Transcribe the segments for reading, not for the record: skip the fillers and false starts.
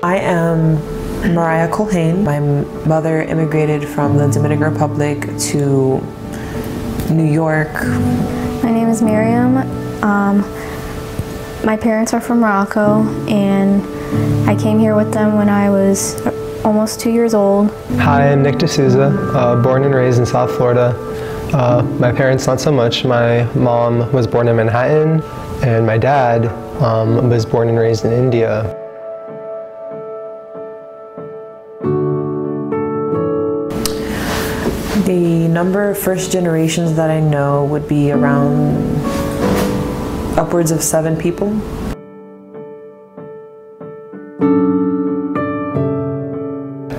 I am Mariah Culhane. My mother immigrated from the Dominican Republic to New York. My name is Mariam. My parents are from Morocco, and I came here with them when I was almost 2 years old. Hi, I'm Nick D'Souza, born and raised in South Florida. My parents, not so much. My mom was born in Manhattan, and my dad was born and raised in India. The number of first generations that I know would be around upwards of 7 people.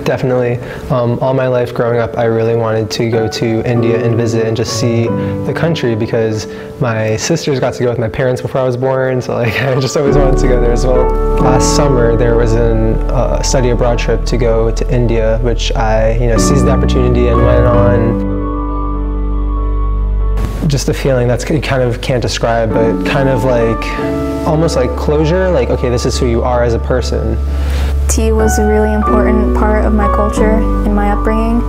Definitely. All my life growing up, I really wanted to go to India and visit and just see the country because my sisters got to go with my parents before I was born, so like I just always wanted to go there as well. Last summer, there was a study abroad trip to go to India, which I seized the opportunity and went on. Just a feeling that you kind of can't describe, but kind of like, almost like closure, like, okay, this is who you are as a person. Tea was a really important part of my culture in my upbringing.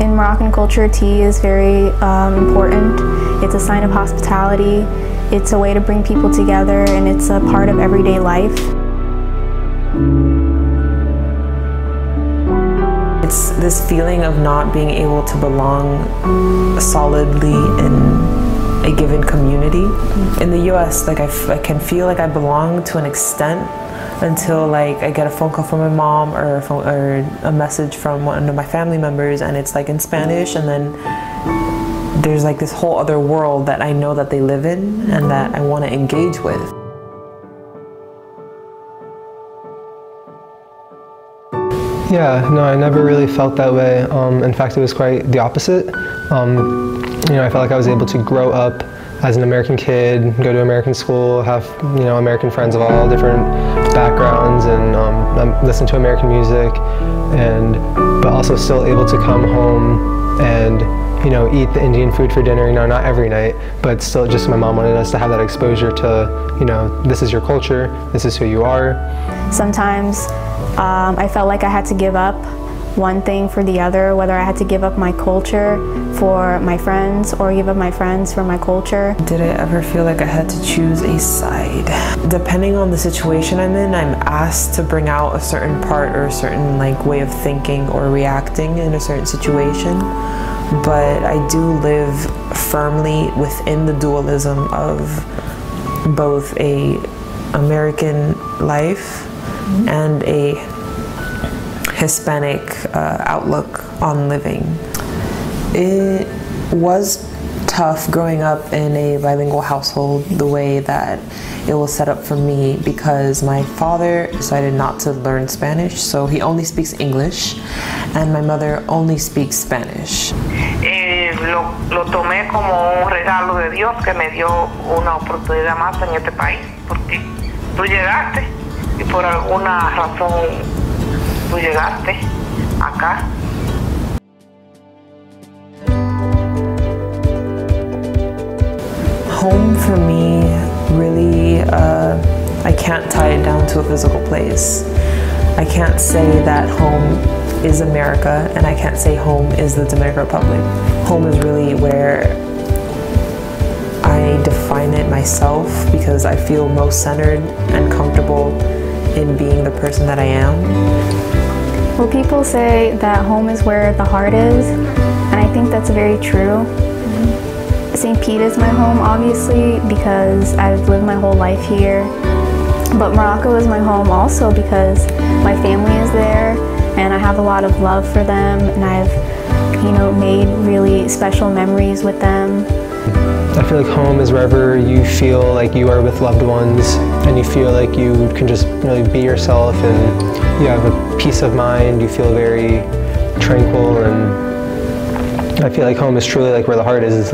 In Moroccan culture, tea is very important. It's a sign of hospitality. It's a way to bring people together, and it's a part of everyday life. It's this feeling of not being able to belong solidly in a given community. In the US, like I can feel like I belong to an extent until like I get a phone call from my mom or a message from one of my family members, and it's like in Spanish, and then there's like this whole other world that I know that they live in and that I want to engage with. Yeah, no, I never really felt that way. In fact, it was quite the opposite. I felt like I was able to grow up as an American kid, go to American school, have American friends of all different backgrounds, and listen to American music, but also still able to come home and eat the Indian food for dinner. Not every night, but still, just my mom wanted us to have that exposure to this is your culture, this is who you are. Sometimes I felt like I had to give up one thing for the other, whether I had to give up my culture for my friends or give up my friends for my culture. Did I ever feel like I had to choose a side? Depending on the situation I'm in, I'm asked to bring out a certain part or a certain way of thinking or reacting in a certain situation. But I do live firmly within the dualism of both a American life and a Hispanic outlook on living. It was tough growing up in a bilingual household the way that it was set up for me, because my father decided not to learn Spanish, so he only speaks English, and my mother only speaks Spanish. Lo tomé como un regalo de Dios que me dio una oportunidad más en este país, porque tú llegaste y por alguna razón tú llegaste acá. Home for me, really, I can't tie it down to a physical place. I can't say that home is America, and I can't say home is the Dominican Republic. Home is really where I define it myself, because I feel most centered and comfortable in being the person that I am. Well, people say that home is where the heart is, and I think that's very true. St. Pete is my home, obviously, because I've lived my whole life here. But Morocco is my home also because my family is there, and I have a lot of love for them, and I've, made really special memories with them. I feel like home is wherever you feel like you are with loved ones, and you feel like you can just really be yourself, and you have a peace of mind, you feel very tranquil, and I feel like home is truly like where the heart is.